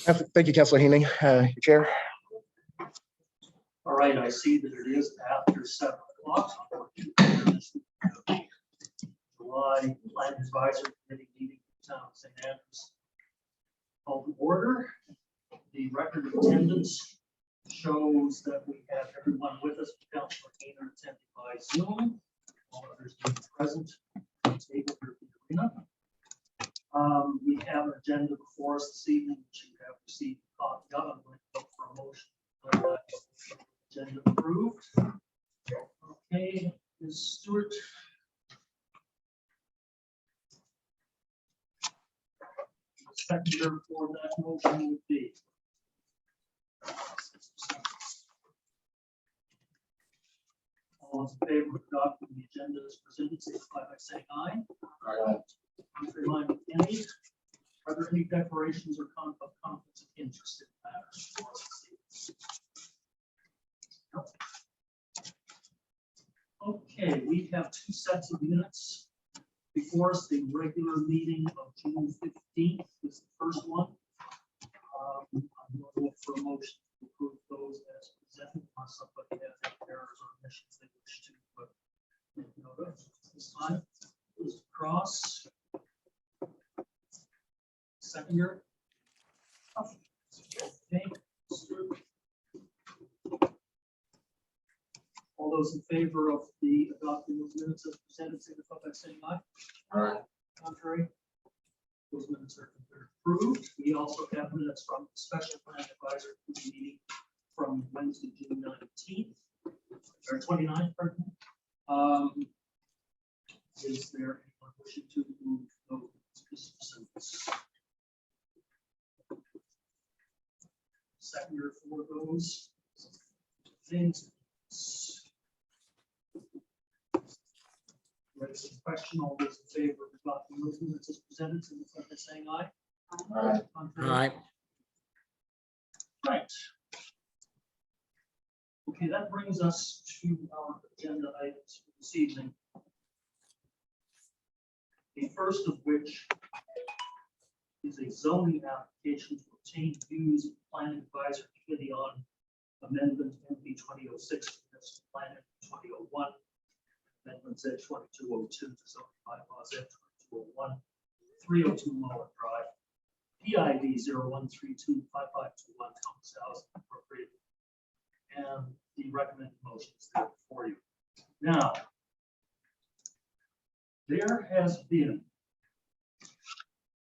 Thank you, Councilor Heening. Chair. All right, I see that it is after 7 o'clock. July Plan Advisory Committee meeting in town of St. Andrews. Call to order. The record of attendance shows that we have everyone with us. Councilor Heening attending by Zoom. All others being present. Table here in the arena. We have an agenda before us this evening, which you have received a copy of. I'm going to look for a motion. Agenda approved. Okay, Ms. Stewart. Seconder for that motion would be. All those in favor of adopting the agenda as presented, signify by saying aye. Aye. Contrary any. Are there any declarations or conflicts of interest in matters? Nope. Okay, we have two sets of minutes before us. The regular meeting of June 15th is the first one. I'm going to look for a motion to approve those as presented, unless somebody has any errors or omissions they wish to put note of this time. Mr. Cross. Seconder. Okay. All those in favor of the adopting those minutes as presented, signify by saying aye. Aye. Contrary. Those minutes are considered approved. We also have minutes from the Special Plan Advisory Committee meeting from Wednesday, June 19th, or 29th, pardon me. Is there anyone wishing to move those minutes? Seconder for those things. Raise the question. All those in favor of adopting those minutes as presented, signify by saying aye. Aye. Contrary? Right. Okay, that brings us to our agenda items for this evening. The first of which is a zoning application to obtain views of the Planning Advisory Committee on Amendment MB 2006, that's Plan MB 2001, Amendment Z 2202 to zoning bylaws Z 2201, 302 Mowat Drive, PID 01325521 Thomas House appropriate, and the recommended motion is there for you. Now, there has been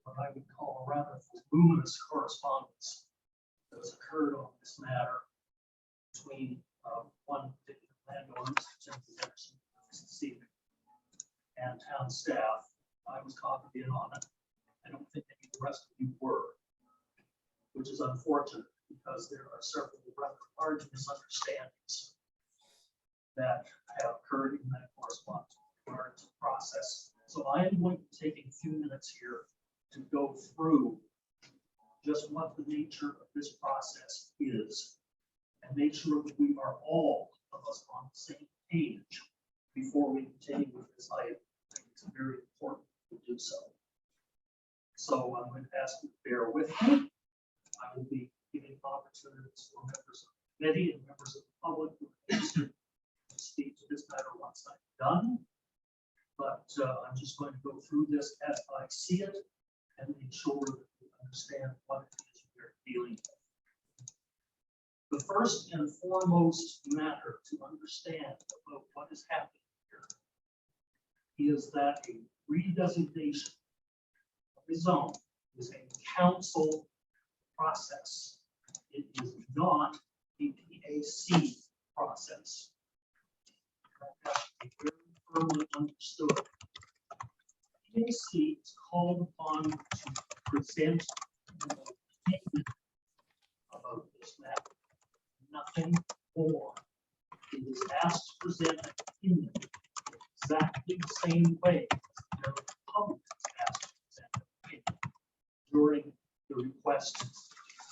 what I would call a rather voluminous correspondence that has occurred on this matter between one particular landowner, Mr. Tim Anderson, this evening, and town staff. I was copied in on it. I don't think any of the rest of you were, which is unfortunate because there are several rather large misunderstandings that have occurred in that correspondence with regard to the process. So I am going to be taking a few minutes here to go through just what the nature of this process is and make sure that we are all of us on the same page before we continue with this item. I think it's very important to do so. So I'm going to ask you to bear with me. I will be giving opportunities for members of the committee and members of the public who are interested to speak to this matter once I'm done. But I'm just going to go through this as I see it and ensure that we understand what it is we're dealing with. The first and foremost matter to understand about what is happening here is that a redesignation of a zone is a council process. It is not a PAC process. That has to be very firmly understood. PAC is called upon to present an opinion about this matter, nothing more. It is asked to present an opinion exactly the same way as the public is asked to present an opinion during the request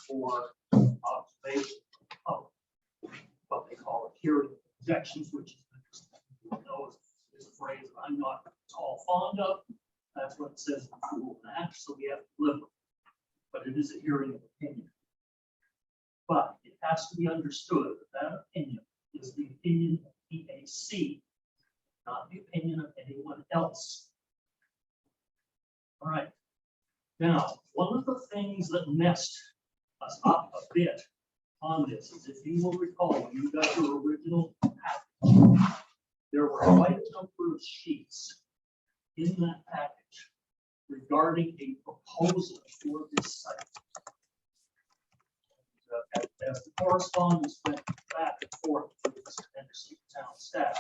for observation of the public, what they call a hearing of objections, which is a phrase I'm not at all fond of. That's what it says in the Rule and Act, so we have to live with it. But it is a hearing of opinion. has to be understood that that opinion is the opinion of PAC, not the opinion of anyone else. All right. Now, one of the things that messed us up a bit on this is, if you will recall, when you got your original package, there were quite a number of sheets in that package regarding a proposal for this site. As the correspondence went back and forth with Mr. Henderson, town staff,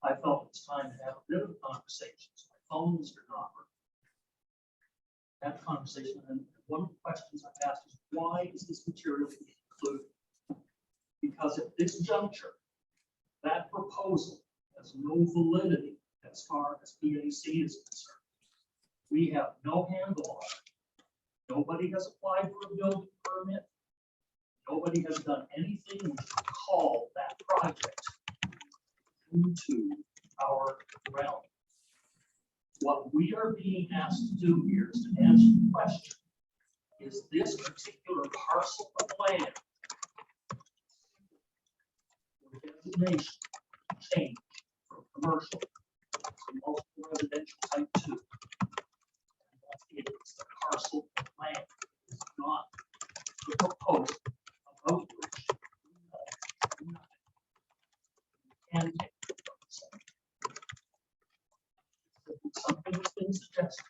I felt it was time to have a bit of a conversation. So I phoned Mr. Knopper, had a conversation, and one of the questions I asked is, why is this material being included? Because at this juncture, that proposal has no validity as far as PAC is concerned. We have no handle on it. Nobody has applied for a building permit. Nobody has done anything which would call that project into our realm. What we are being asked to do here is to answer the question, is this particular parcel of land or designation change from commercial to multiple residential type 2? And that's it. It's the parcel of land. It's not the proposal about which we know nothing. And something has been suggested.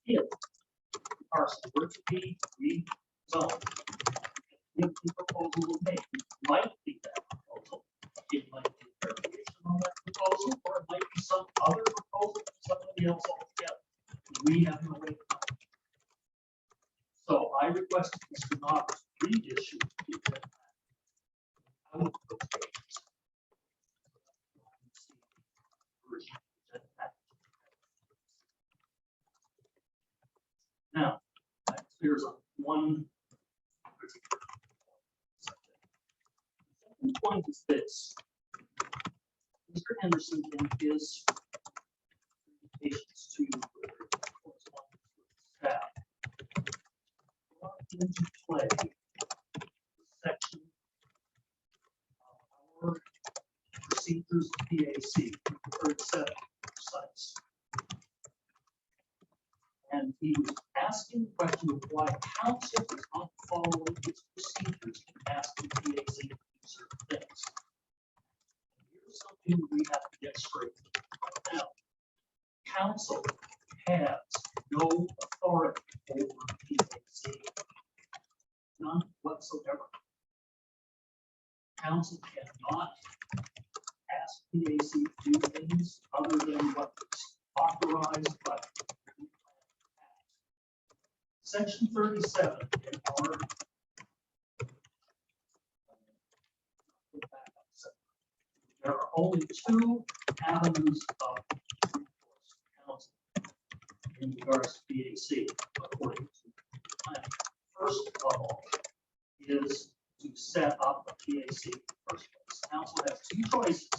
If the parcel were to be rezoned, if the proposal was made, it might be that proposal, it might be a variation on that proposal, or it might be some other proposal from somebody else altogether. We have no way to know. So I requested Mr. Knopper to reissue the agenda out of those pages. Now, that clears up one particular subject. The second point is this. Mr. Henderson, in his presentations to staff, brought into play the section of our procedures of PAC, preferred set sites. And he was asking the question of why council is not following its procedures in asking PAC to do certain things. Here's something we have to get straight right now. Council has no authority over PAC, none whatsoever. Council cannot ask PAC to do things other than what is authorized by Section 37 in our there are only two avenues of recourse to council in regards to PAC, according to the plan. First of all, is to set up a PAC in the first place. Council has two choices.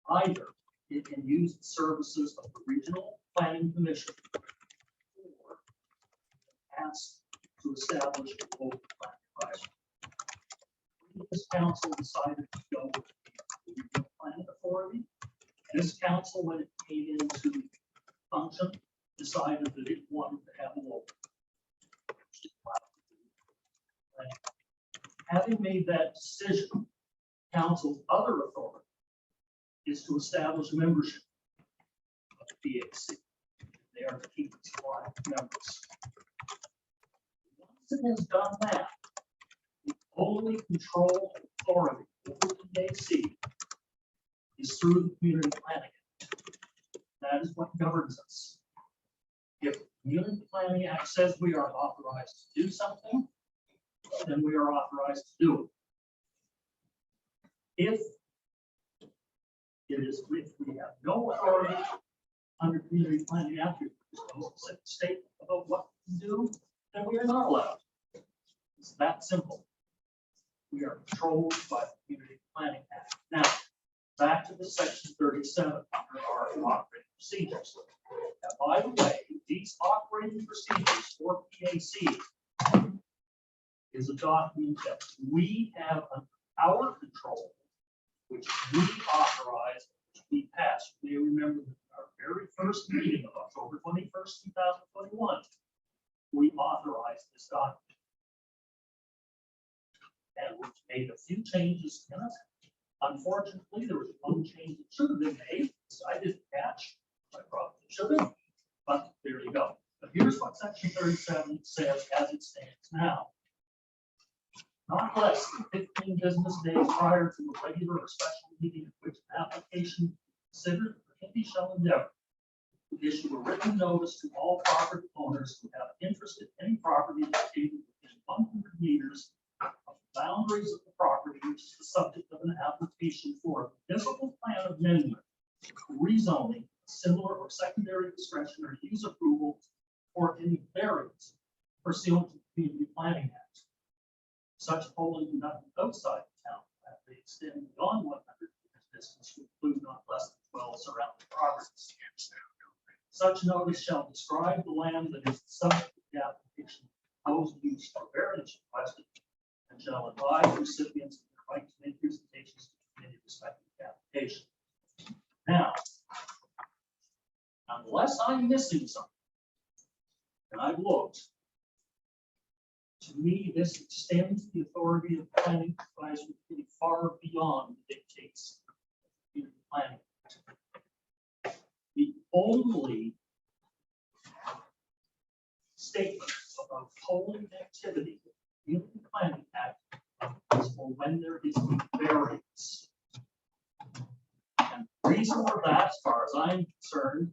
Either it can use the services of the Regional Planning Commission, or ask to establish a local planning advisory. This council decided to go with the Regional Planning Authority. This council, when it came into function, decided that it wanted to have a local. Having made that decision, council's other authority is to establish membership of the PAC. They are to keep its alive members. Once it has done that, the only control and authority over the PAC is through the Community Planning Act. That is what governs us. If the Community Planning Act says we are authorized to do something, then we are authorized to do it. If we have no authority under Community Planning Act, to state about what to do, then we are not allowed. It's that simple. We are controlled by the Community Planning Act. Now, back to the section 37 under our operating procedures. Now, by the way, these operating procedures for PAC is a document that we have under our control, which we authorize, which we pass. You may remember that our very first meeting of October 21st, 2021, we authorized this document. And we've made a few changes in it. Unfortunately, there was one change that should have been made, so I didn't catch. I probably should have, but there you go. But here's what section 37 says as it stands now. Not less than 15 business days prior to a regular or special meeting at which an application considered the committee shall endeavor to issue a written notice to all property owners who have interest in any property located within 100 meters of the boundaries of the property, which is the subject of an application for a municipal plan amendment, rezoning, similar or secondary discretionary use approval, or any variance pursuant to the Community Planning Act. Such polling conducted outside the town that may extend beyond 100 meters distance to include not less than 12 surrounding properties. Such notice shall describe the land that is the subject of the application, proposed use or variance requested, and shall advise recipients of their right to make presentations to the committee respecting the application. Now, unless I'm missing something, and I've looked, to me, this extends the authority of the planning advisory committee far beyond the dictates of the community planning. The only statement about polling activity in the Planning Act is for when there is a variance. And the reason for that, as far as I'm concerned,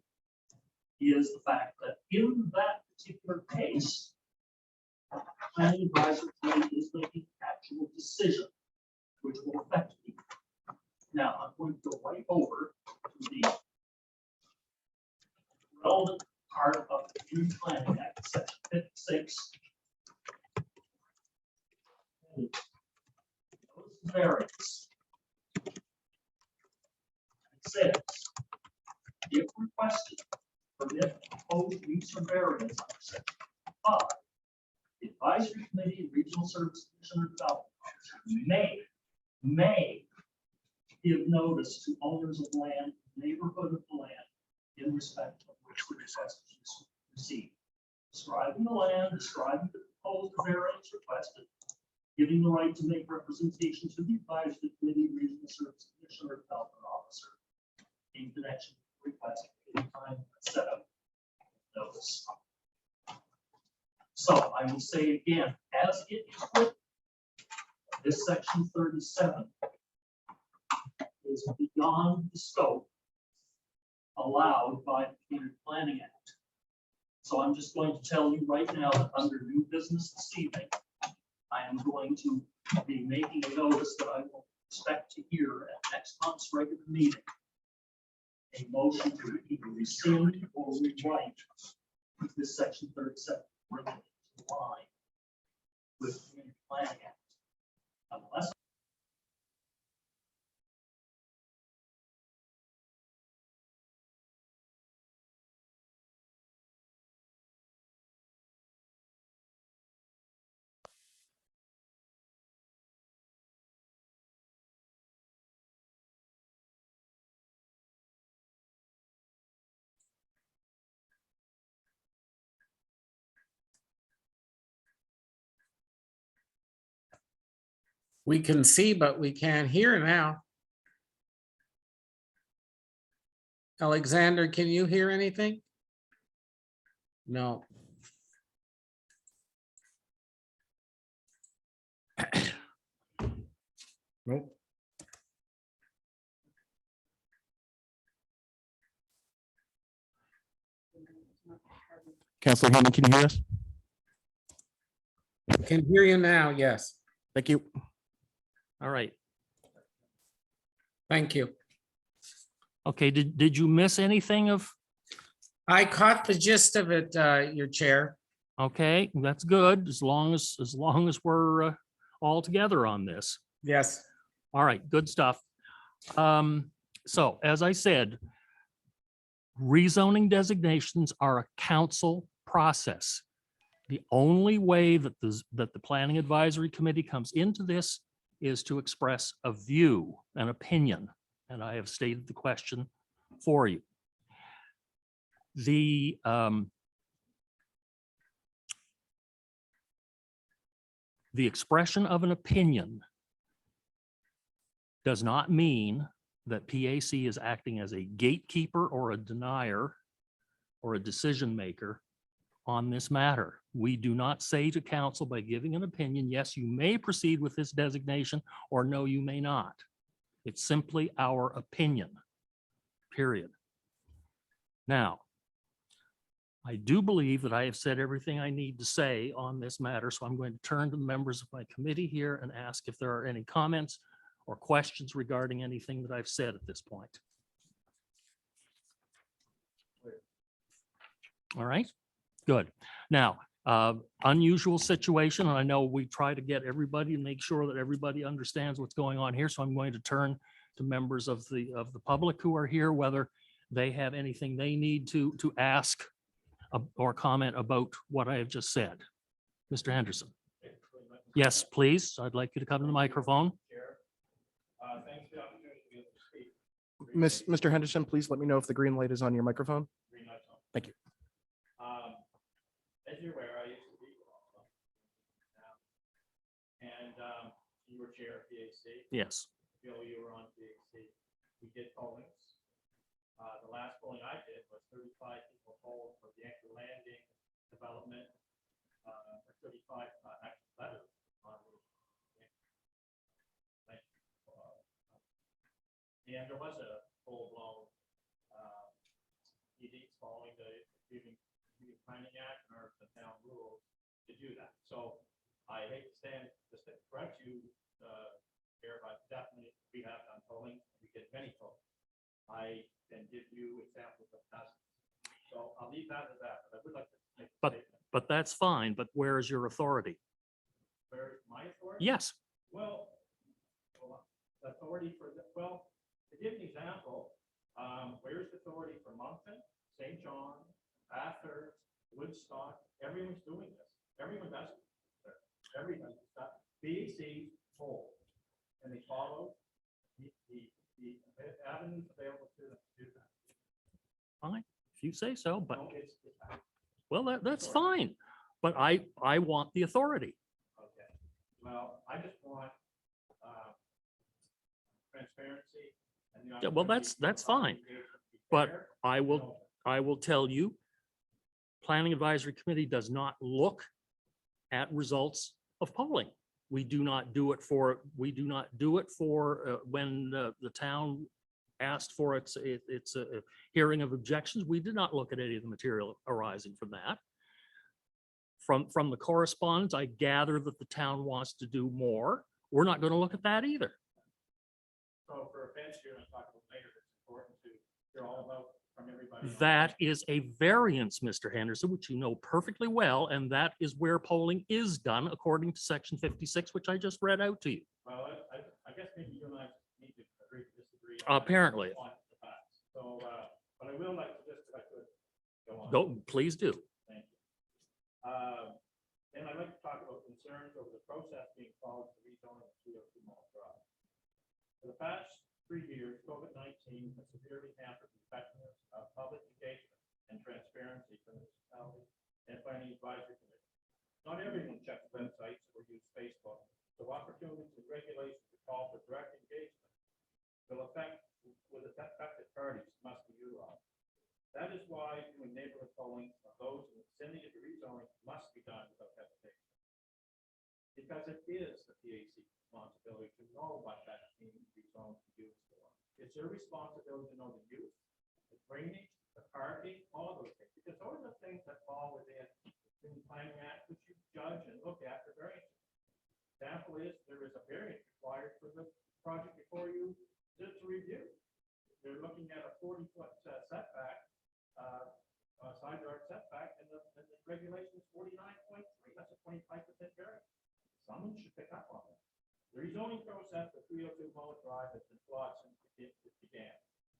is the fact that in that particular case, the planning advisory committee is making actual decision, which will affect people. Now, I'm going to go right over to the relevant part of the Community Planning Act, section 56. Variance. It says, if requested, permit proposed use or variance under section 5, the advisory committee and regional service commission or development officer may give notice to owners of land, neighborhood of the land, in respect of which the request is received. Describing the land, describing the proposed variance requested, giving the right to make representation to the advisory committee, regional service commission or development officer in connection with the request at any time set up notice. So I will say again, as it is written, this section 37 is beyond the scope allowed by the Community Planning Act. So I'm just going to tell you right now that under new business this evening, I am going to be making a notice that I will expect to hear at next month's regular meeting a motion to either rescind or rewrite this section 37, bring it into line with the Community Planning Act. Unless we can see, but we can't hear now. Alexander, can you hear anything? No. Nope. Councilor Henning, can you hear us? Can hear you now, yes. Thank you. All right. Thank you. Okay, did you miss anything of, I caught the gist of it, your chair. okay, that's good, as long as we're all together on this. Yes. All right, good stuff. So as I said, rezoning designations are a council process. The only way that the Planning Advisory Committee comes into this is to express a view, an opinion, and I have stated the question for you. The expression of an opinion does not mean that PAC is acting as a gatekeeper or a denier or a decision maker on this matter. We do not say to council by giving an opinion, yes, you may proceed with this designation, or no, you may not. It's simply our opinion, period. Now, I do believe that I have said everything I need to say on this matter, so I'm going to turn to the members of my committee here and ask if there are any comments or questions regarding anything that I've said at this point. All right, good. Now, unusual situation, and I know we try to get everybody and make sure that everybody understands what's going on here, so I'm going to turn to members of the public who are here, whether they have anything they need to ask or comment about what I have just said. Mr. Henderson. Yes, please. I'd like you to come to the microphone. Thanks for the opportunity to be able to speak. Mr. Henderson, please let me know if the green light is on your microphone. Green light's on. Thank you. As you're aware, I used to be and you were chair of PAC. Yes. Bill, you were on PAC. We did pollings. The last polling I did was 35 people polled for the Anchor Landing development, or 35 actual letters on the and there was a full-blown edicts following the Community Planning Act and the town rules to do that. So I hate to correct you, Chair, but definitely we have done polling. We did many polls. I can give you examples of dozens. So I'll leave that at that, but I would like to make a statement. But that's fine. But where is your authority? Where is my authority? Yes. Well, the authority for the, well, to give an example, where's the authority for Moncton, St. John, Bathurst, Woodstock? Everyone's doing this. Everyone does it. Everyone does that. BAC told, and they follow the avenues available to them to do that. Fine, if you say so, but No, it's well, that's fine. But I want the authority. okay. Well, I just want transparency. And the Yeah, well, opportunity that's for fine. engagement to be But fair. I will tell you, Planning Advisory Committee does not look at results of polling. We do not do it for when the town asked for its hearing of objections. We did not look at any of the material arising from that. From the correspondence, I gather that the town wants to do more. We're not going to look at that either. So for a bench here, and talk about later, it's important to hear all about from everybody. That is a variance, Mr. Henderson, which you know perfectly well, and that is where polling is done according to section 56, which I just read out to you. Well, I guess maybe you and I need to agree to disagree. Apparently. On the facts. So, but I will like to just, if I could, go on. Go, please do. Thank you. Then I'd like to talk about concerns over the process being followed for rezoning of 302 Mowat Drive. For the past 3 years, COVID-19 has severely hampered the effectiveness of public engagement and transparency for the municipality and planning advisory committee. Not everyone checks websites or use Facebook, so opportunities and regulations to call for direct engagement with affected parties must be utilized. That is why doing neighborhood polling of those in the vicinity of the rezoning must be done without hesitation. Because it is the PAC's responsibility to know what that being rezoned to be used for. It's their responsibility to know the use, the drainage, the parking, all those things. Because those are the things that fall within the planning act, which you judge and look at for variance. Example is there is a variance required for the project before you just to review. They're looking at a 40-foot setback. Side yard setback, and the regulation is 49.3. That's a 25% variance. Someone should pick up on that. The rezoning process for 302 Mowat Drive has been flawed since it began.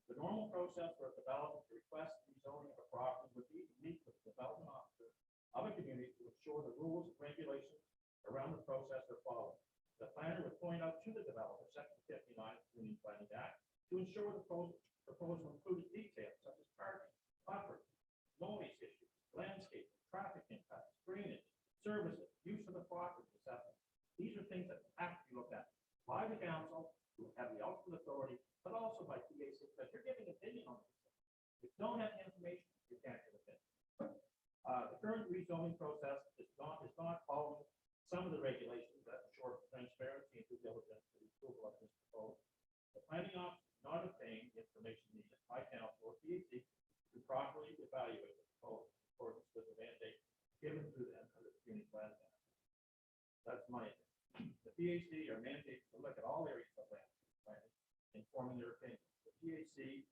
The normal process for a developer to request rezoning of a property would be to meet with the development officer of a community to ensure ensure the rules and regulations around the process are followed. The planner would point out to the developer, section 59 of the Community Planning Act, to ensure the proposal included details such as parking, buffer, noise issues, landscape, traffic impacts, drainage, services, use of the property, etc. These are things that have to be looked at by the council, who have the ultimate authority, but also by PAC, because you're giving opinion on this. If you don't have the information, you can't give opinion. The current rezoning process is not following some of the regulations that ensure transparency and due diligence for the approval of this proposal. The planning office did not obtain the information needed by council or PAC to properly evaluate the proposal in accordance with the mandate given to them under the Community Planning Act. That's my opinion. The PAC are mandated to look at all areas of land planning and forming their opinion. The PAC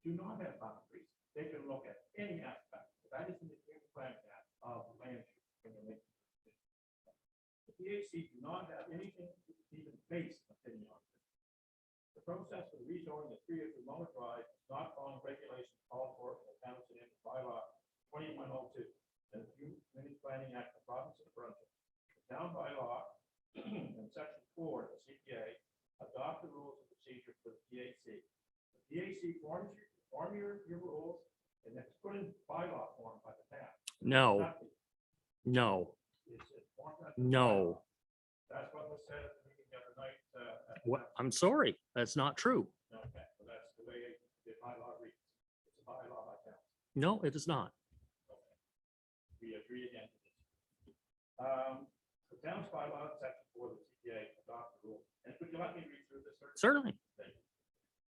do not have boundaries. They can look at any aspect. That is in the Community Planning Act of land use when they're making a decision. The PAC do not have anything to even base an opinion on this. The process for the rezoning of 3 acres Mowat Drive is not following regulations called for in the town of Sandy bylaw 2102 and the Community Planning Act of the Province of Brunswick. The town bylaw in section 4 of the CPA adopt the rules and procedures for the PAC. The PAC form your rules and that's put in bylaw form by the town. No, Nothing. no, It's formed by the bylaw. no. That's what was said at the meeting the other night. At the What? council. I'm sorry. That's not true. Okay, so that's the way the bylaw reads. It's a bylaw by council. No, it is not. Okay. We agree again to this. The town's bylaw, section 4 of the CPA, adopt the rules. And could you let me read through this? Sir? Certainly. Thank you.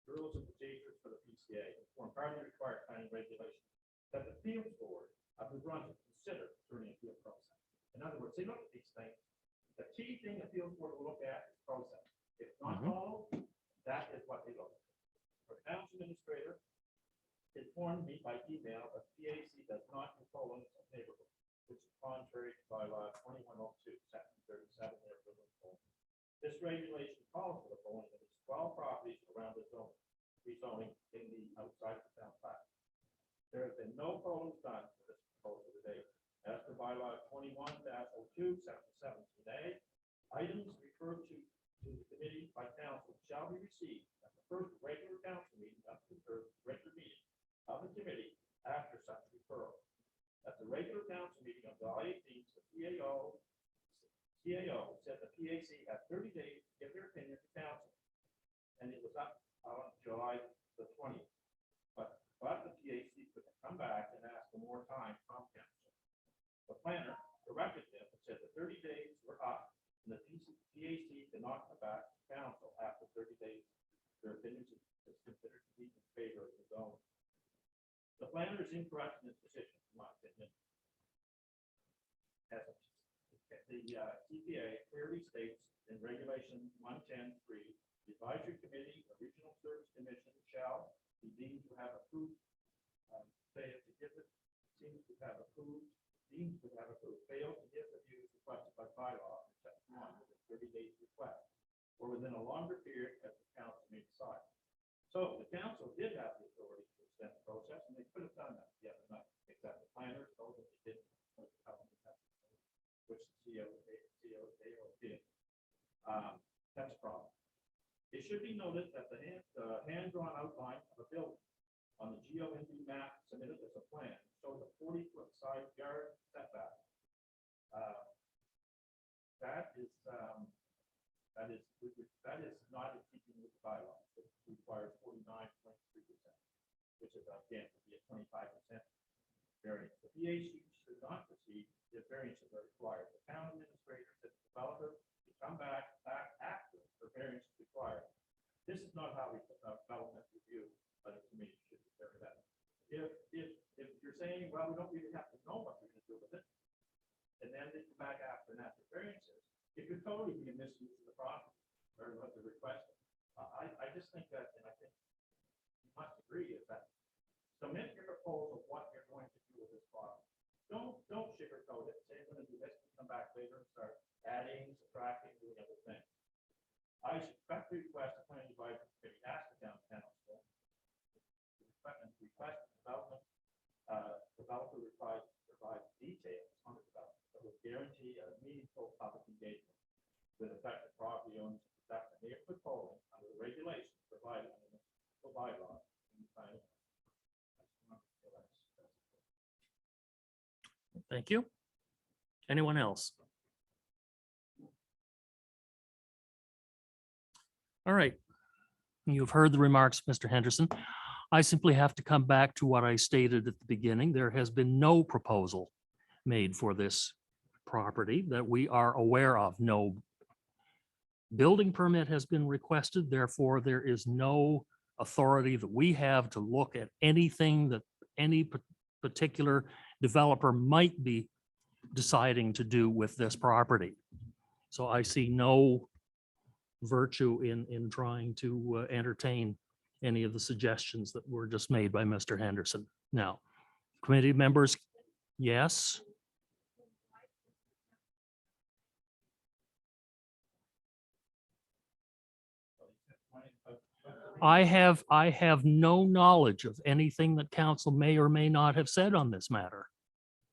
The rules and procedures for the PCA form part of the required planning regulations that the Fields Board of New Brunswick consider during the appeal process. In other words, they look at these things. The key thing the Fields Board will look at is process. If not Mhm. followed, that is what they look at. The town's administrator informed me by email that PAC does not control limits of neighborhood, which is contrary to bylaw 2102, section 37 there for the zone. This regulation calls for the following of 12 properties around the zone, rezoning in the outside of the town park. There has been no photos done for this proposal today. As per bylaw 21-02, section 17A, items referred to the committee by council shall be received at the first regular council meeting of the regular meeting of the committee after such referral. At the regular council meeting of July 18th, the CAO said the PAC had 30 days to give their opinion to council. And it was up on July the 20th. But the PAC could come back and ask for more time from council. The planner corrected them and said the 30 days were up and the PAC did not come back to council after 30 days. Their opinions is considered to be in favor of the zone. The planner is incorrect in his position, in my opinion. As the CPA clearly states in regulation 110.3, the advisory committee, the regional service commission shall be deemed to have approved, failed to give it, seems to have approved, failed to give the views requested by bylaw, section 1, within 30 days request, or within a longer period as the council may decide. So the council did have the authority to extend the process, and they could have done that the other night, except the planners told them they didn't, which the CO did. That's a problem. It should be noted that the hand-drawn outline of a building on the GeoND map submitted as a plan shows a 40-foot side yard setback. That is not in keeping with the bylaw. It requires 49.3%, which is again would be a 25% variance. The PAC should not proceed if variances are required. The town administrator said the developer should come back after the variance is required. This is not how we development review by the committee should be carried out. If you're saying, well, we don't really have to know what we're going to do with it, and then they come back after and after variances, it could totally be a misuse of the property or what they're requesting. I just think that, and I think you must agree, is that submit your proposal of what you're going to do with this property. Don't sugarcoat it. Say we're going to do this, and come back later and start adding, subtracting, doing other things. I respectfully request the planning advisory committee ask the town council request development developer provide details on the development that will guarantee meaningful public engagement with affected property owners to protect the neighborhood polling under the regulations provided under the municipal bylaws. and the planning. Thank you. Anyone else? All right. You've heard the remarks, Mr. Henderson. I simply have to come back to what I stated at the beginning. There has been no proposal made for this property that we are aware of. No building permit has been requested. Therefore, there is no authority that we have to look at anything that any particular developer might be deciding to do with this property. So I see no virtue in trying to entertain any of the suggestions that were just made by Mr. Henderson. Now, committee members, yes? I have no knowledge of anything that council may or may not have said on this matter.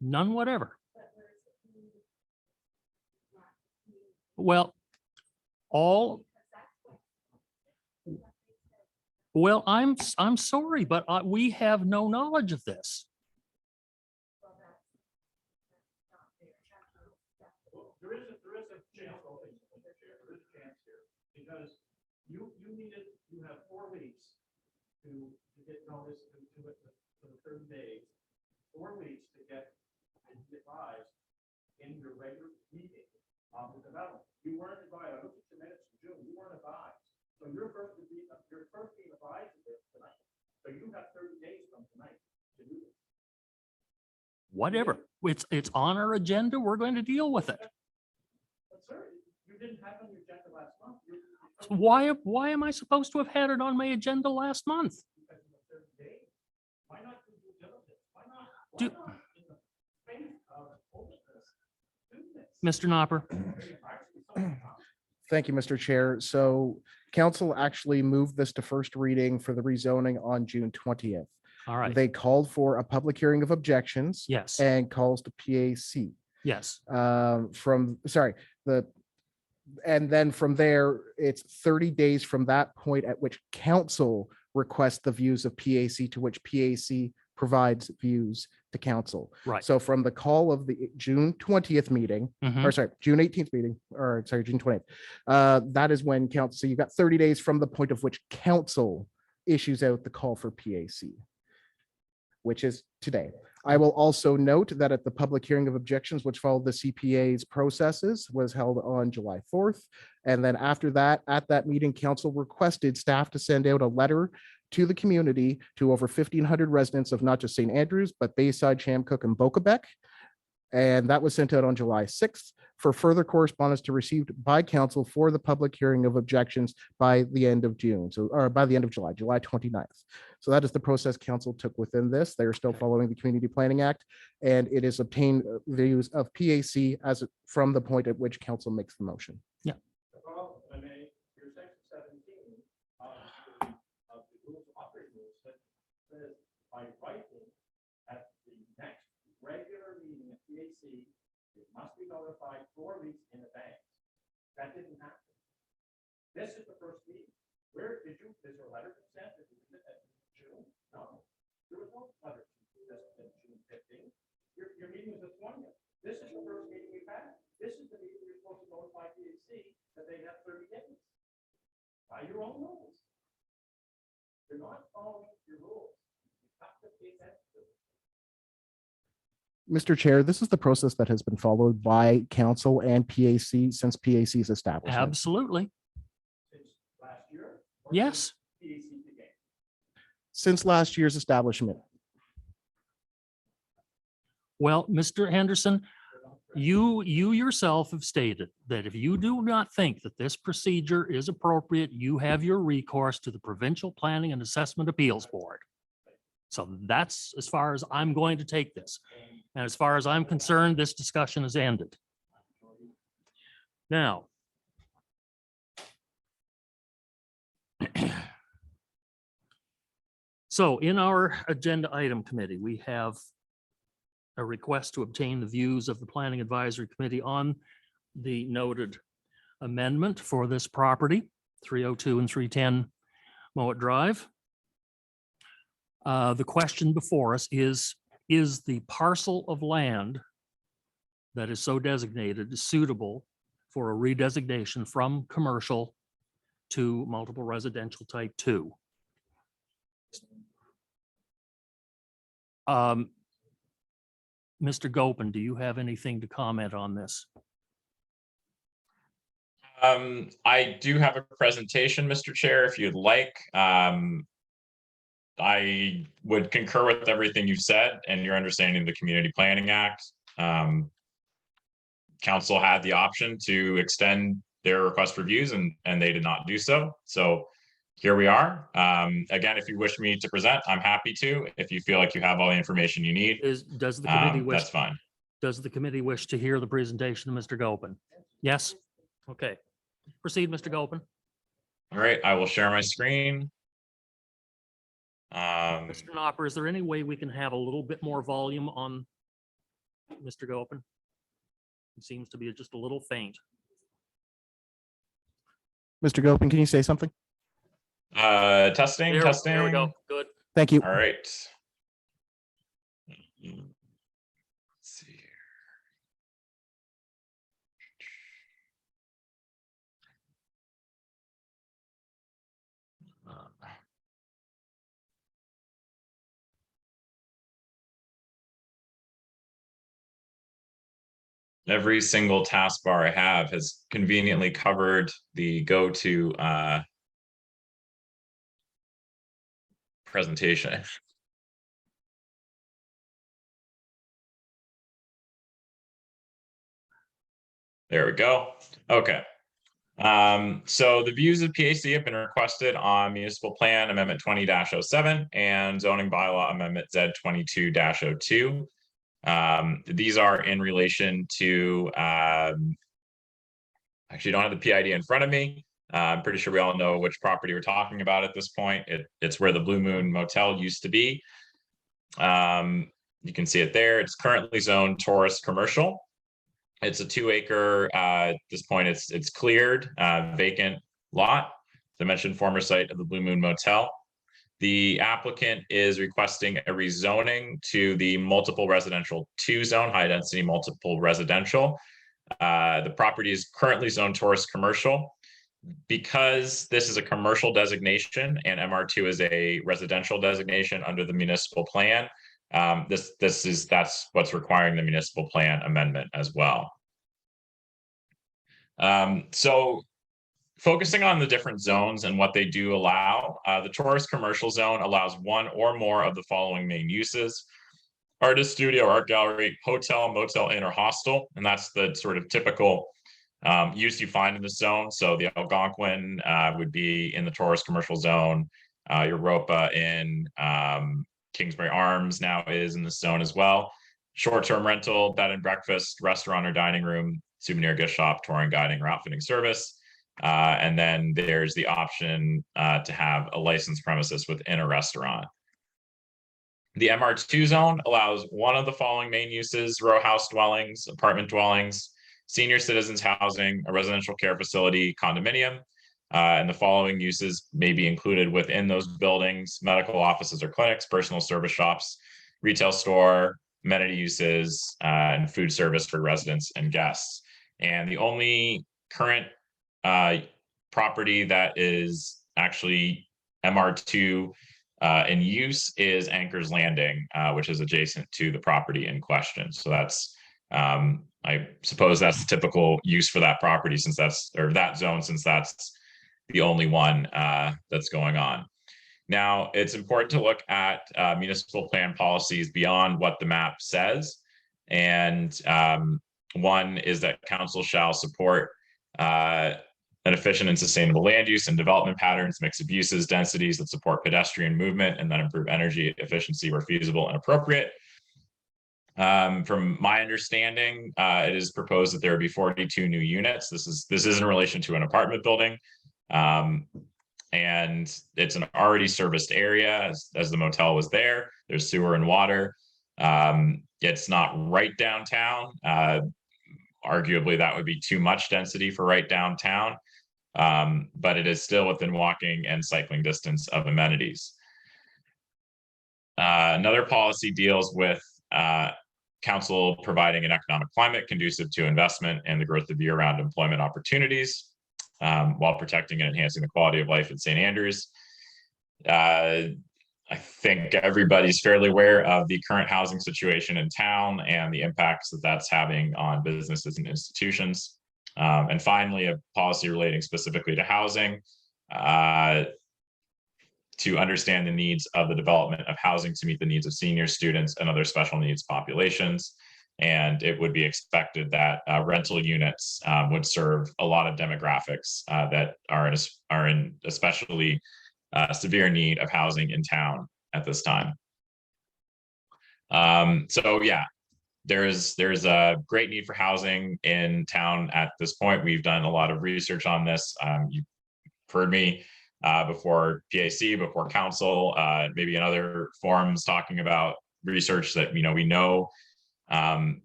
None whatever. Well, I'm sorry, but we have no knowledge of this. There is a chance, Mr. Chair, there is a chance here, because you have 4 weeks to get notice to the 30 days, 4 weeks to get advised in your regular meeting of the development. You weren't advised. I looked at your minutes in June. You weren't advised. So you're first being advised of this tonight. So you have 30 days from tonight to do this. Whatever. It's on our agenda. We're going to deal with it. But sir, you didn't have on your agenda last month. So why am I supposed to have had it on my agenda last month? Because of the 30 days. Why not do due diligence? Why not Do- in the face of openness do this? Mr. Knopper? Thank you, Mr. Chair. So council actually moved this to first reading for the rezoning on June 20th. All right. They called for a public hearing of objections Yes, and calls to PAC. yes. And then from there, it's 30 days from that point at which council requests the views of PAC, to which PAC provides views to council. Right. So from the call of the June 20th meeting, Mhm. or sorry, June 18th meeting, or sorry, June 20th, that is when council, so you've got 30 days from the point of which council issues out the call for PAC, which is today. I will also note that at the public hearing of objections, which followed the CPA's processes, was held on July 4th. And then after that, at that meeting, council requested staff to send out a letter to the community, to over 1,500 residents of not just St. Andrews, but Bayside, Chamcook, and Bocabec. And that was sent out on July 6th for further correspondence to received by council for the public hearing of objections by the end of June. So, or by the end of July, July 29th. So that is the process council took within this. They are still following the Community Planning Act, and it is obtained views of PAC as from the point at which council makes the motion. Well, I mean, your section 17 of the rules of operating rules says by writing at the next regular meeting of PAC, it must be notified 4 weeks in advance. That didn't happen. This is the first meeting. Where is there a letter sent at June? No, there was no letter in June 15th. Your meeting was the 20th. This is the first meeting we've had. This is the meeting you're supposed to notify PAC that they have 30 days. By your own rules. You're not following your rules. You have to pay attention to it. Mr. Chair, this is the process that has been followed by council and PAC since PAC's establishment. Absolutely. Since last year? or Yes. since PAC began? Since last year's establishment. Well, Mr. Henderson, you yourself have stated that if you do not think that this procedure is appropriate, you have your recourse to the Provincial Planning and Assessment Appeals Board. So that's as far as I'm going to take this. And as far as I'm concerned, this discussion has ended. Now, so in our agenda item committee, we have a request to obtain the views of the Planning Advisory Committee on the noted amendment for this property, 302 and 310 Mowat Drive. The question before us is the parcel of land that is so designated suitable for a redesignation from commercial to multiple residential type 2? Mr. Gopin, do you have anything to comment on this? I do have a presentation, Mr. Chair, if you'd like. I would concur with everything you've said and your understanding of the Community Planning Act. Council had the option to extend their request for views and they did not do so. So here we are. Again, if you wish me to present, I'm happy to. If you feel like you have all the information you need, Does the committee wish? that's fine. Does the committee wish to hear the presentation of Mr. Gopin? Yes? Okay. Proceed, Mr. Gopin. All right, I will share my screen. Mr. Knopper, is there any way we can have a little bit more volume on Mr. Gopin? It seems to be just a little faint. Mr. Gopin, can you say something? Testing, testing. There we go. Good. Thank you. All right. Let's see here. Every single taskbar I have has conveniently covered the go-to presentation. There we go. Okay. So the views of PAC have been requested on Municipal Plan Amendment 20-07 and Zoning Bylaw Amendment Z22-02. These are in relation to, actually don't have the PID in front of me. I'm pretty sure we all know which property we're talking about at this point. It's where the Blue Moon Motel used to be. You can see it there. It's currently zoned tourist commercial. It's a 2-acre, at this point it's cleared, vacant lot. As I mentioned, former site of the Blue Moon Motel. The applicant is requesting a rezoning to the multiple residential 2 zone, high density multiple residential. The property is currently zoned tourist commercial. Because this is a commercial designation and MR2 is a residential designation under the municipal plan, that's what's requiring the municipal plan amendment as well. So focusing on the different zones and what they do allow, the tourist commercial zone allows one or more of the following main uses: artist studio, art gallery, hotel, motel, inn, or hostel. And that's the sort of typical use you find in the zone. So the Algonquin would be in the tourist commercial zone. Europa in Kingsbury Arms now is in the zone as well. Short-term rental, bed and breakfast, restaurant or dining room, souvenir gift shop, touring, guiding, or outfitting service. And then there's the option to have a licensed premises within a restaurant. The MR2 zone allows one of the following main uses: row house dwellings, apartment dwellings, senior citizens housing, a residential care facility, condominium, and the following uses may be included within those buildings: medical offices or clinics, personal service shops, retail store, amenity uses, and food service for residents and guests. And the only current property that is actually MR2 in use is Anchor's Landing, which is adjacent to the property in question. So that's I suppose that's the typical use for that property, since that's, or that zone, since that's the only one that's going on. Now, it's important to look at municipal plan policies beyond what the map says. And one is that council shall support an efficient and sustainable land use and development patterns, mix of uses, densities that support pedestrian movement, and that improve energy efficiency where feasible and appropriate. From my understanding, it is proposed that there would be 42 new units. This is in relation to an apartment building. And it's an already serviced area as the motel was there. There's sewer and water. It's not right downtown. arguably that would be too much density for right downtown. But it is still within walking and cycling distance of amenities. Another policy deals with council providing an economic climate conducive to investment and the growth of year-round employment opportunities, while protecting and enhancing the quality of life at St. Andrews. I think everybody's fairly aware of the current housing situation in town and the impacts that that's having on businesses and institutions. And finally, a policy relating specifically to housing, to understand the needs of the development of housing to meet the needs of senior students and other special needs populations. And it would be expected that rental units would serve a lot of demographics that are in especially severe need of housing in town at this time. So yeah, there's a great need for housing in town at this point. We've done a lot of research on this. You've heard me before PAC, before council, maybe in other forums talking about research that we know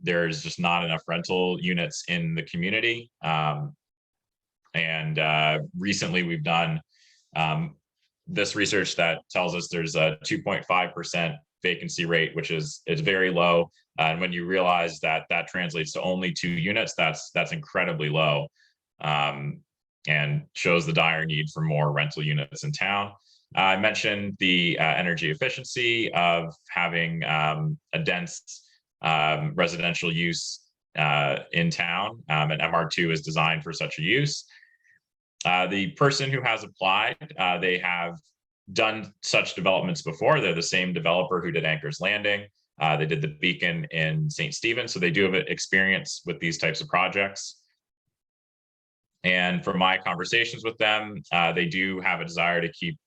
there's just not enough rental units in the community. And recently we've done this research that tells us there's a 2.5% vacancy rate, which is very low. And when you realize that that translates to only 2 units, that's incredibly low, and shows the dire need for more rental units in town. I mentioned the energy efficiency of having a dense residential use in town, and MR2 is designed for such a use. The person who has applied, they have done such developments before. They're the same developer who did Anchor's Landing. They did the Beacon in St. Stephen, so they do have experience with these types of projects. And from my conversations with them, they do have a desire to keep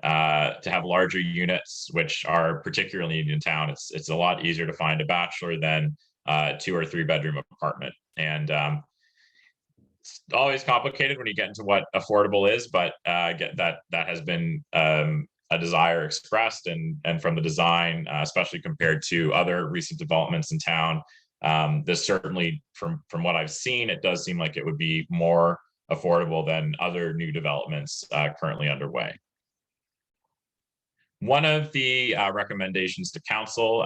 to have larger units, which are particularly needed in town. It's a lot easier to find a bachelor than a 2 or 3 bedroom apartment. And it's always complicated when you get into what affordable is, but that has been a desire expressed, and from the design, especially compared to other recent developments in town, this certainly, from what I've seen, it does seem like it would be more affordable than other new developments currently underway. One of the recommendations to council,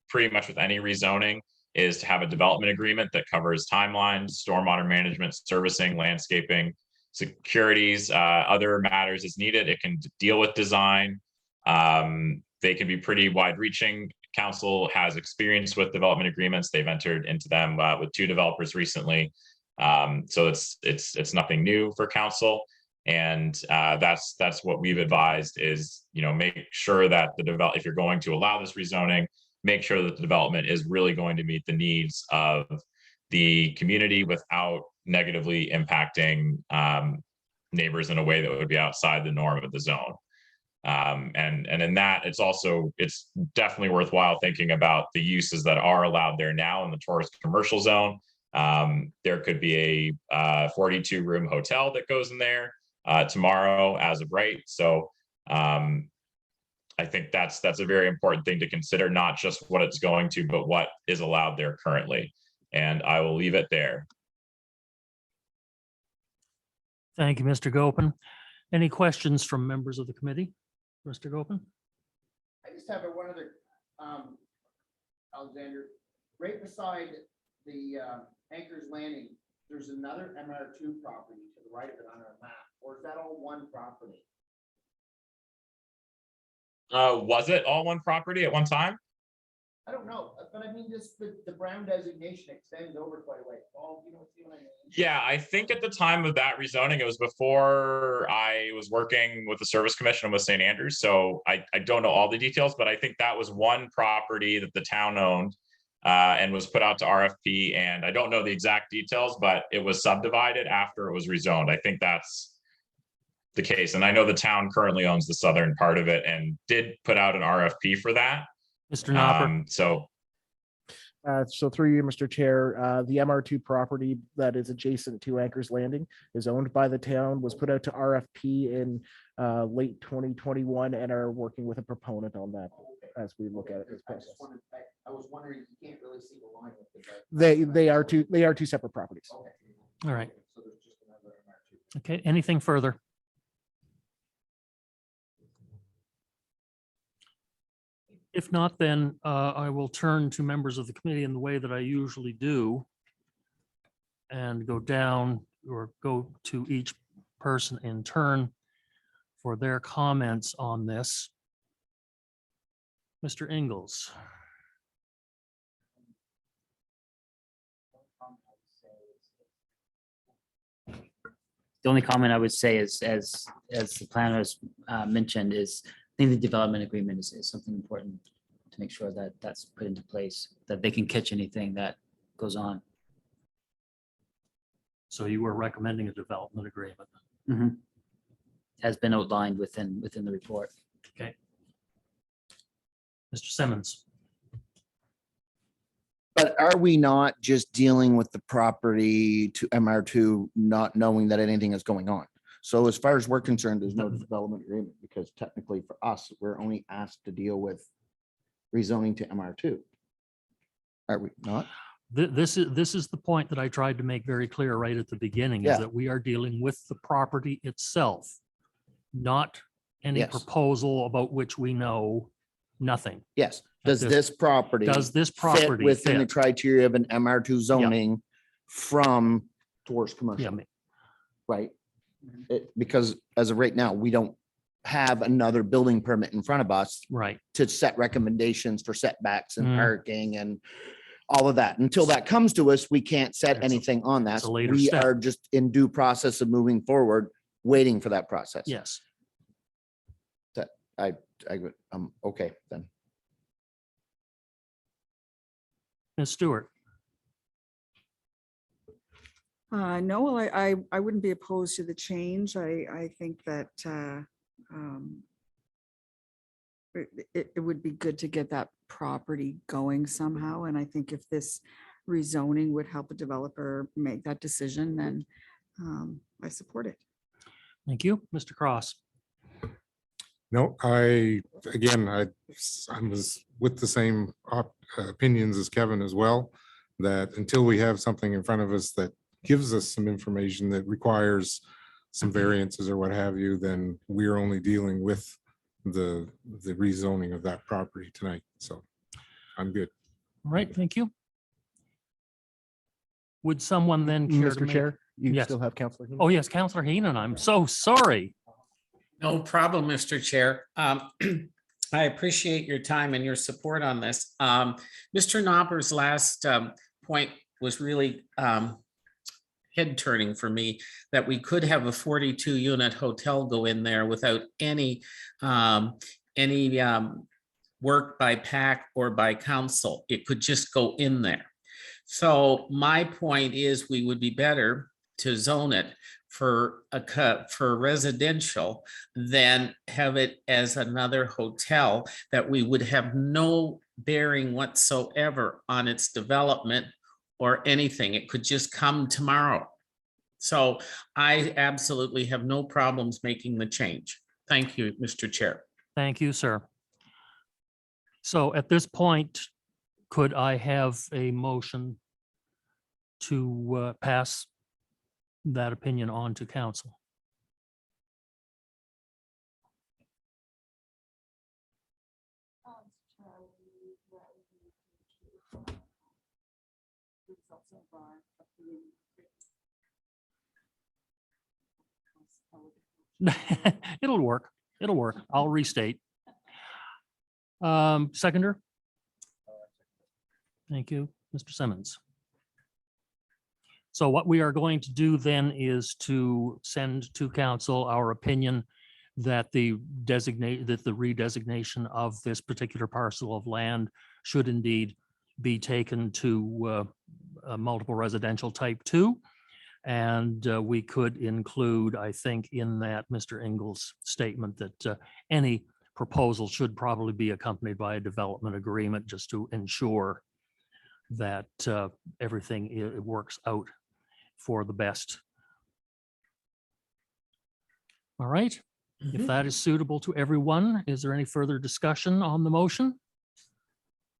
pretty much with any rezoning, is to have a development agreement that covers timelines, stormwater management, servicing, landscaping, securities, other matters as needed. It can deal with design. They can be pretty wide-reaching. Council has experience with development agreements. They've entered into them with 2 developers recently. So it's nothing new for council. And that's what we've advised is, make sure that if you're going to allow this rezoning, make sure that the development is really going to meet the needs of the community without negatively impacting neighbors in a way that would be outside the norm of the zone. And in that, it's definitely worthwhile thinking about the uses that are allowed there now in the tourist commercial zone. There could be a 42-room hotel that goes in there tomorrow as of right. So I think that's a very important thing to consider, not just what it's going to, but what is allowed there currently. And I will leave it there. Thank you, Mr. Gopin. Any questions from members of the committee? Mr. Gopin? I just have one other, Alexander, right beside the Anchor's Landing, there's another MR2 property to the right of it on our map, or is that all one property? Was it all one property at one time? I don't know, but I mean, just the brown designation extends over quite a way. Paul, see what I mean? Yeah, I think at the time of that rezoning, it was before I was working with the Service Commission with St. Andrews. So I don't know all the details, but I think that was one property that the town owned and was put out to RFP. And I don't know the exact details, but it was subdivided after it was rezoned. I think that's the case. And I know the town currently owns the southern part of it and did put out an RFP for that. Mr. Knopper? So through you, Mr. Chair, the MR2 property that is adjacent to Anchor's Landing is owned by the town, was put out to RFP in late 2021 and are working with a proponent on that. Okay. as we look at it this I process. just wanted, I was wondering, you can't really see the line with the. They are two separate properties. Okay. All right. So there's just another MR2. Okay, anything further? If not, then I will turn to members of the committee in the way that I usually do and go down or go to each person in turn for their comments on this. Mr. Ingles. The only comment I would say is, as the planners mentioned, is I think the development agreement is something important to make sure that that's put into place, that they can catch anything that goes on. So you were recommending a development agreement. Has been outlined within the report. Okay. Mr. Simmons. But are we not just dealing with the property to MR2, not knowing that anything is going on? So as far as we're concerned, there's no development agreement, because technically for us, we're only asked to deal with rezoning to MR2. Are we not? This is the point that I tried to make very clear right at the beginning, is Yeah. that we are dealing with the property itself, not any Yes. proposal about which we know nothing. Yes. Does this- this property Does this fit property within the fit? criteria of an MR2 zoning from tourist Yeah, commercial, right? Because as of right now, we don't have another building permit in front of us right. to set recommendations for setbacks and Mm. parking and all of that. Until that comes to us, we can't set It's a- anything on that. it's a later We step. are just in due process of moving forward, waiting for that process. Yes. Okay, then. Ms. Stewart. No, well, I wouldn't be opposed to the change. I think that it would be good to get that property going somehow. And I think if this rezoning would help a developer make that decision, then I support it. Thank you. Mr. Cross. No, I was with the same opinions as Kevin as well, that until we have something in front of us that gives us some information that requires some variances or what have you, then we're only dealing with the rezoning of that property tonight. So I'm good. All right, thank you. Would someone then care to Mr. make? Chair, you Yes. still have Counselor. Heenan? Oh, yes, Counselor Heenan, I'm so sorry. No problem, Mr. Chair. I appreciate your time and your support on this. Mr. Knopper's last point was really head turning for me, that we could have a 42 unit hotel go in there without any work by PAC or by council. It could just go in there. So my point is, we would be better to zone it for residential than have it as another hotel that we would have no bearing whatsoever on its development or anything. It could just come tomorrow. So I absolutely have no problems making the change. Thank you, Mr. Chair. Thank you, sir. So at this point, could I have a motion to pass that opinion on to council? It'll work. It'll work. I'll restate. Seconder? Thank you, Mr. Simmons. So what we are going to do then is to send to council our opinion that the redesignation of this particular parcel of land should indeed be taken to a multiple residential type 2. And we could include, I think, in that Mr. Ingles' statement that any proposal should probably be accompanied by a development agreement, just to ensure that everything works out for the best. All right. If that is suitable to everyone, is there any further discussion on the motion?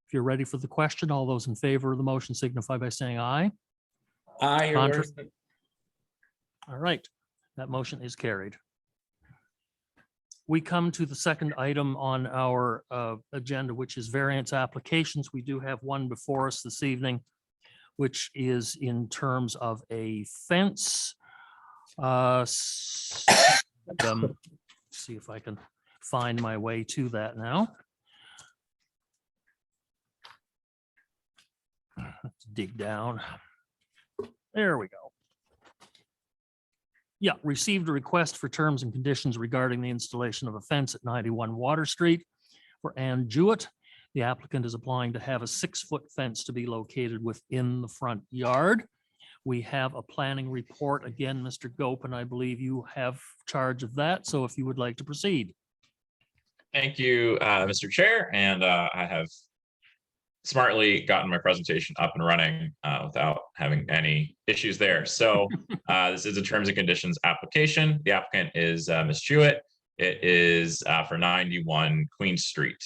If you're ready for the question, all those in favor of the motion signify by saying aye. Aye, Your Contra- Worship. All right, that motion is carried. We come to the second item on our agenda, which is variance applications. We do have one before us this evening, which is in terms of a fence. See if I can find my way to that now. Let's dig down. There we go. Yeah, received a request for terms and conditions regarding the installation of a fence at 91 Water Street for Ann Jewett. The applicant is applying to have a 6-foot fence to be located within the front yard. We have a planning report. Again, Mr. Gope, and I believe you have charge of that. So if you would like to proceed. Thank you, Mr. Chair, and I have smartly gotten my presentation up and running without having any issues there. So this is a terms and conditions application. The applicant is Ms. Jewett. It is for 91 Queen Street.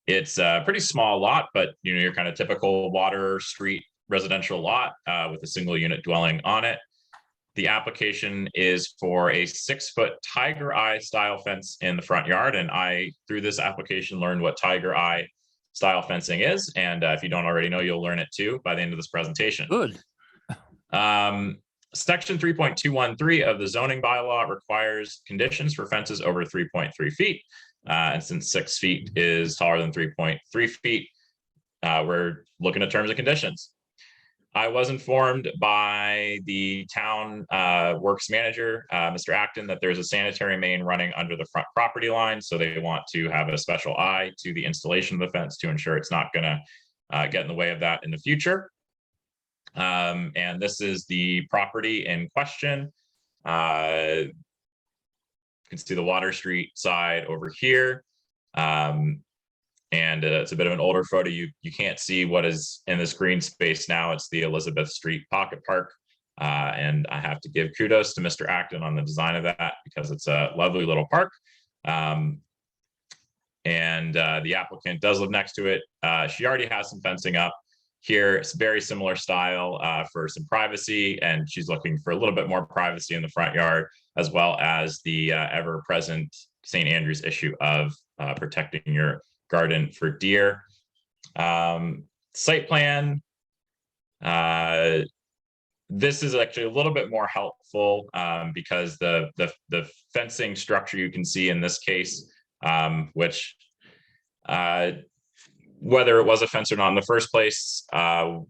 It's a pretty small lot, but your kind of typical Water Street residential lot with a single unit dwelling on it. The application is for a 6-foot tiger eye style fence in the front yard. And I, through this application, learned what tiger eye style fencing is. And if you don't already know, you'll learn it too by the end of this presentation. Good. Section 3.213 of the zoning bylaw requires conditions for fences over 3.3 feet. And since 6 feet is taller than 3.3 feet, we're looking at terms and conditions. I was informed by the town works manager, Mr. Acton, that there's a sanitary main running under the front property line. So they want to have a special eye to the installation of the fence to ensure it's not going to get in the way of that in the future. And this is the property in question. You can see the Water Street side over here. And it's a bit of an older photo. You can't see what is in this green space now. It's the Elizabeth Street Pocket Park. And I have to give kudos to Mr. Acton on the design of that because it's a lovely little park. And the applicant does live next to it. She already has some fencing up here. It's very similar style for some privacy. And she's looking for a little bit more privacy in the front yard, as well as the ever-present St. Andrews issue of protecting your garden for deer. Site plan. This is actually a little bit more helpful because the fencing structure you can see in this case, which whether it was a fence or not in the first place,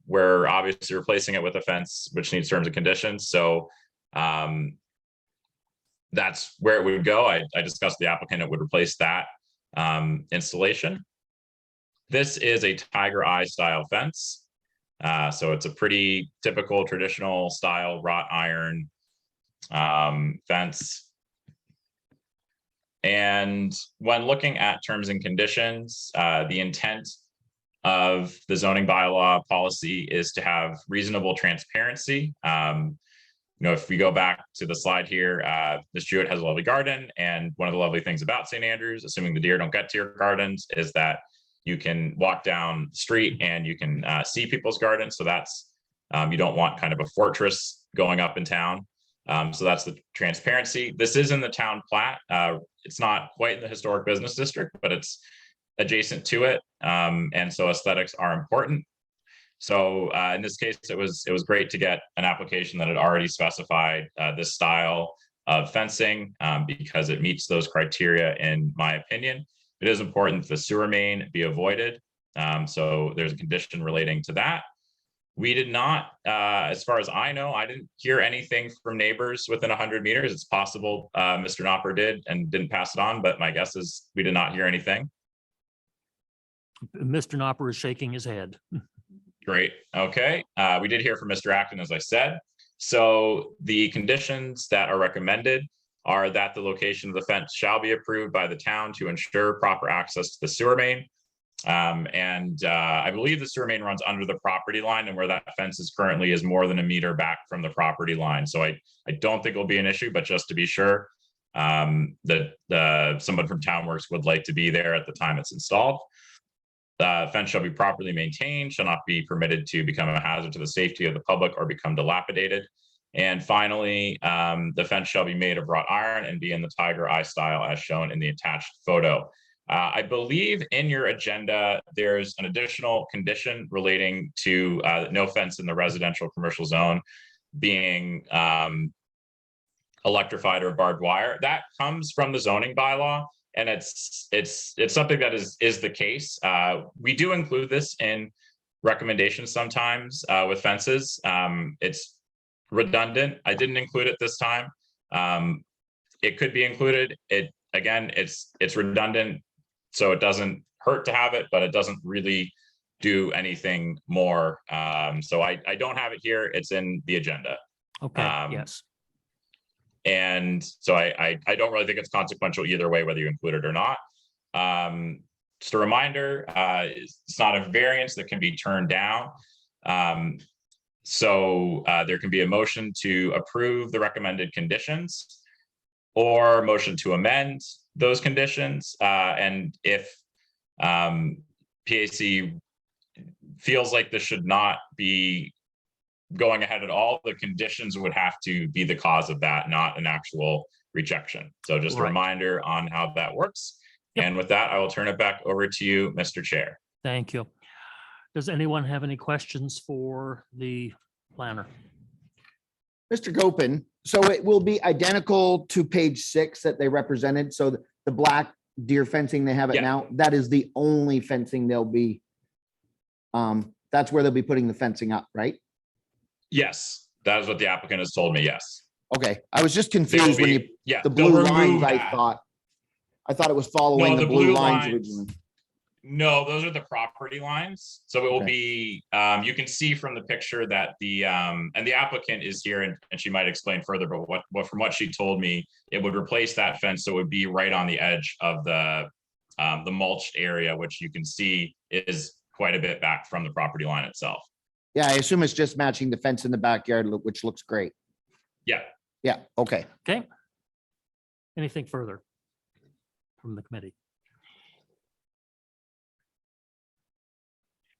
we're obviously replacing it with a fence, which needs terms and conditions. So that's where it would go. I discussed the applicant, it would replace that installation. This is a tiger eye style fence. So it's a pretty typical traditional style wrought iron fence. And when looking at terms and conditions, the intent of the zoning bylaw policy is to have reasonable transparency. If we go back to the slide here, Ms. Jewett has a lovely garden. And one of the lovely things about St. Andrews, assuming the deer don't get to your gardens, is that you can walk down the street and you can see people's gardens. So that's, you don't want kind of a fortress going up in town. So that's the transparency. This is in the town plat. It's not quite in the historic business district, but it's adjacent to it. And so aesthetics are important. So in this case, it was great to get an application that had already specified this style of fencing because it meets those criteria, in my opinion. It is important the sewer main be avoided. So there's a condition relating to that. We did not, as far as I know, I didn't hear anything from neighbors within 100 meters. It's possible Mr. Knopper did and didn't pass it on, but my guess is we did not hear anything. Mr. Knopper is shaking his head. Great. Okay. We did hear from Mr. Acton, as I said. So the conditions that are recommended are that the location of the fence shall be approved by the town to ensure proper access to the sewer main. I believe the sewer main runs under the property line, and where that fence is currently is more than a meter back from the property line. So I don't think it'll be an issue, but just to be sure, that someone from Townworks would like to be there at the time it's installed. The fence shall be properly maintained, shall not be permitted to become a hazard to the safety of the public or become dilapidated. And finally, the fence shall be made of wrought iron and be in the tiger eye style as shown in the attached photo. I believe in your agenda, there's an additional condition relating to no fence in the residential commercial zone being electrified or barbed wire. That comes from the zoning bylaw. And it's something that is the case. We do include this in recommendations sometimes with fences. It's redundant. I didn't include it this time. It could be included. It's redundant, so it doesn't hurt to have it, but it doesn't really do anything more. So I don't have it here. It's in the agenda. Okay, yes. And so I don't really think it's consequential either way, whether you include it or not. Just a reminder, it's not a variance that can be turned down. So there can be a motion to approve the recommended conditions or motion to amend those conditions. And if PAC feels like this should not be going ahead at all, the conditions would have to be the cause of that, not an actual rejection. So just a Right. reminder on how that works. Yep. And with that, I will turn it back over to you, Mr. Chair. Thank you. Does anyone have any questions for the planner? Mr. Gopin, so it will be identical to page 6 that they represented. So the black deer fencing, they have it Yeah. now. That is the only fencing they'll be. That's where they'll be putting the fencing up, right? Yes, that is what the applicant has told me, yes. Okay, I was just They will confused when be- you, Yeah. the they'll blue remove lines, that. I thought it was following No, the the blue blue lines lines. originally. No, those are the property lines. So it will Okay. be, you can see from the picture that and the applicant is here and she might explain further, but from what she told me, it would replace that fence. So it would be right on the edge of the mulched area, which you can see is quite a bit back from the property line itself. Yeah, I assume it's just matching the fence in the backyard, which looks great. Yeah. Yeah, okay. Okay. Anything further from the committee?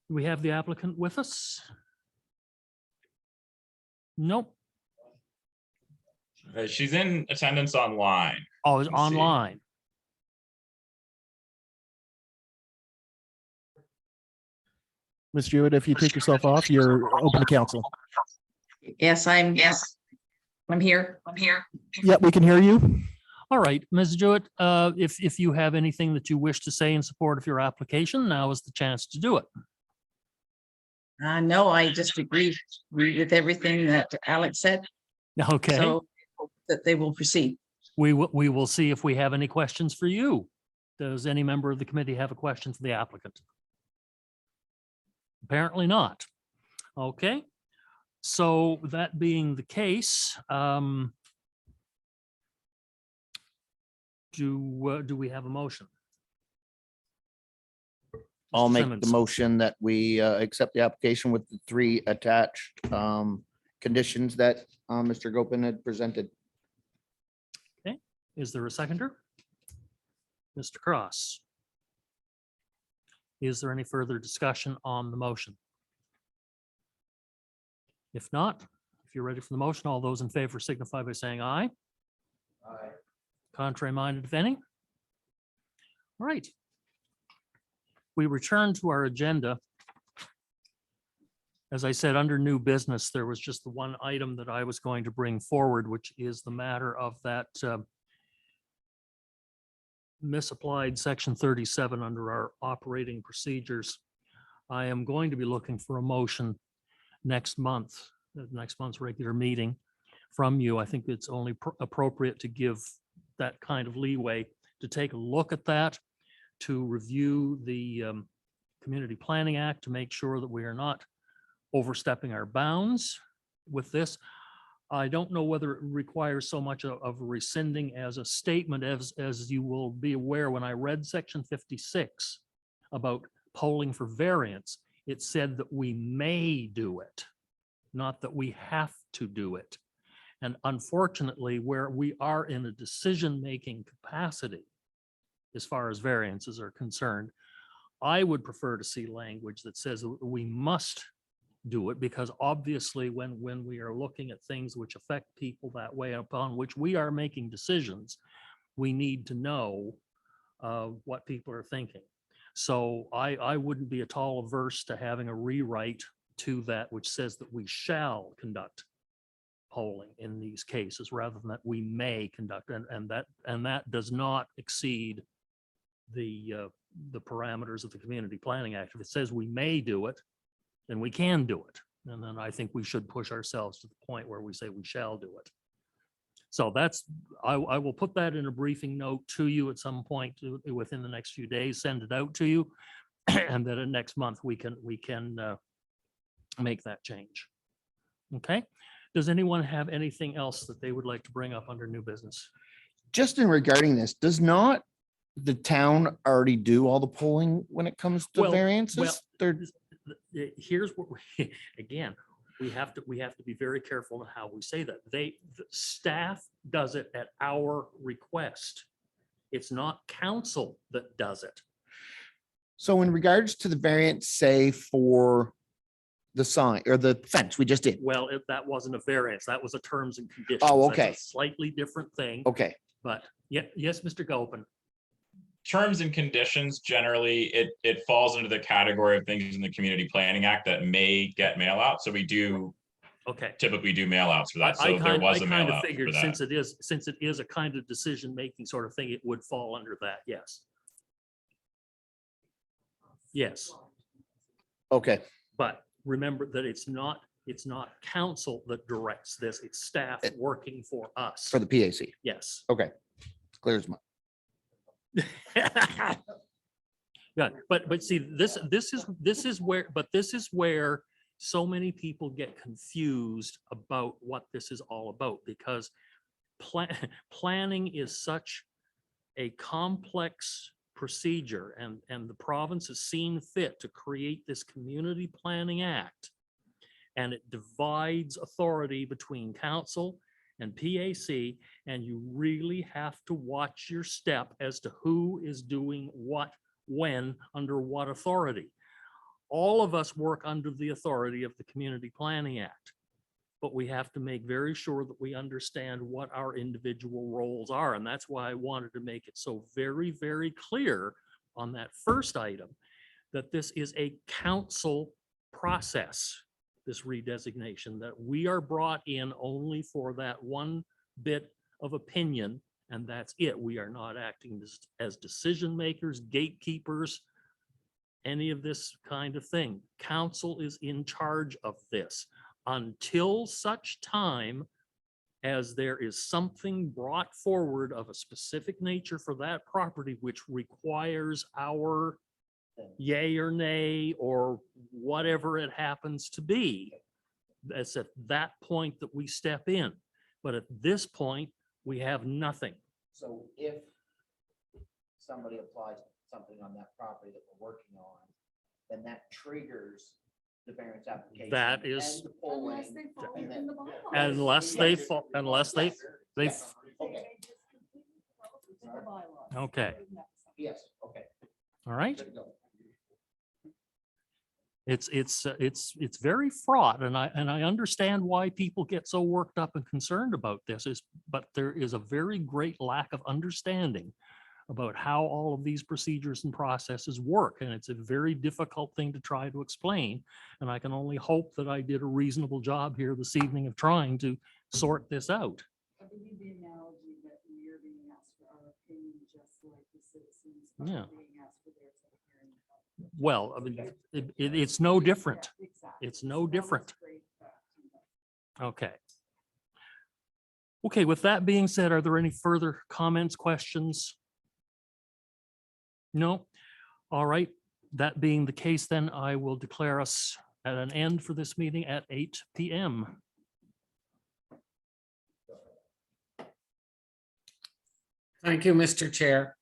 Do we have the applicant with us? Nope. She's in attendance online. Oh, it's Let's see. online. Ms. Jewett, if you take yourself off, you're open to council. Yes, I'm here. Yep, we can hear you. All right, Ms. Jewett, if you have anything that you wish to say in support of your application, now is the chance to do it. No, I just agree with everything that Alex said. Okay, So that they will proceed. we will see if we have any questions for you. Does any member of the committee have a question for the applicant? Apparently not. Okay, so that being the case, do we have a motion? I'll Mr. make Simmons. the motion that we accept the application with the 3 attached conditions that Mr. Gopin had presented. Is there a seconder? Mr. Cross. Is there any further discussion on the motion? If not, if you're ready for the motion, all those in favor signify by saying aye. Aye. Contrary minded, if any? All right. We return to our agenda. As I said, under new business, there was just the one item that I was going to bring forward, which is the matter of that misapplied section 37 under our operating procedures. I am going to be looking for a motion next month's regular meeting from you. I think it's only appropriate to give that kind of leeway to take a look at that, to review the Community Planning Act to make sure that we are not overstepping our bounds with this. I don't know whether it requires so much of rescinding as a statement as you will be aware, when I read section 56 about polling for variance, it said that we may do it, not that we have to do it. And unfortunately, where we are in a decision-making capacity, as far as variances are concerned, I would prefer to see language that says we must do it, because obviously when we are looking at things which affect people that way, upon which we are making decisions, we need to know what people are thinking. So I wouldn't be at all averse to having a rewrite to that which says that we shall conduct polling in these cases rather than that we may conduct, and that does not exceed the parameters of the Community Planning Act. If it says we may do it, then we can do it. And then I think we should push ourselves to the point where we say we shall do it. So that's, I will put that in a briefing note to you at some point within the next few days, send it out to you. And then next month we can make that change. Okay. Does anyone have anything else that they would like to bring up under new business? Just in regarding this, does not the town already do all the polling when it comes to Well, variances? They're Here's what again, we have to be very careful in how we say that. The staff does it at our request. It's not council that does it. So in regards to the variance, say for the sign or the fence we just did. Well, that wasn't a variance. That was a terms and conditions. Oh, That's okay. a slightly different thing. Okay. But yeah, yes, Mr. Gopin. Terms and conditions, generally, it falls into the category of things in the Community Planning Act that may get mail out. So we do Okay. typically do mail outs for that. I So there was a kind mail of out for figured that. since it is a kind of decision-making sort of thing, it would fall under that. Yes. Yes. Okay. But remember that it's not council that directs this. It's staff working for us. For the PAC. Yes. Okay. Clear as mud. Yeah, but see, this is where so many people get confused about what this is all about, because planning is such a complex procedure, and the province has seen fit to create this Community Planning Act, and it divides authority between council and PAC, and you really have to watch your step as to who is doing what, when, under what authority. All of us work under the authority of the Community Planning Act, but we have to make very sure that we understand what our individual roles are. And that's why I wanted to make it so very, very clear on that first item that this is a council process, this redesignation, that we are brought in only for that one bit of opinion, and that's it. We are not acting as decision makers, gatekeepers, any of this kind of thing. Council is in charge of this until such time as there is something brought forward of a specific nature for that property which requires our yay or nay or whatever it happens to be. That's at that point that we step in. But at this point, we have nothing. So if somebody applies something on that property that we're working on, then that triggers the variance application. That is- and the polling, Unless they fall and within then- the bylaws. Unless they Yes. fall, unless they, Yes. Okay. okay, Yes, okay. all right. Good to go. It's very fraught, and I understand why people get so worked up and concerned about this, but there is a very great lack of understanding about how all of these procedures and processes work, and it's a very difficult thing to try to explain. And I can only hope that I did a reasonable job here this evening of trying to sort this out. I believe the analogy that we are being asked for our opinion, just like the citizens Yeah. are being asked for theirs at a hearing. Well, I mean, it's no different. Yeah, exactly. It's So no that was different. great, Okay. Okay, with that being said, are there any further comments, questions? No? All right. That being the case, then I will declare us at an end for this meeting at 8 p.m. Thank you, Mr. Chair.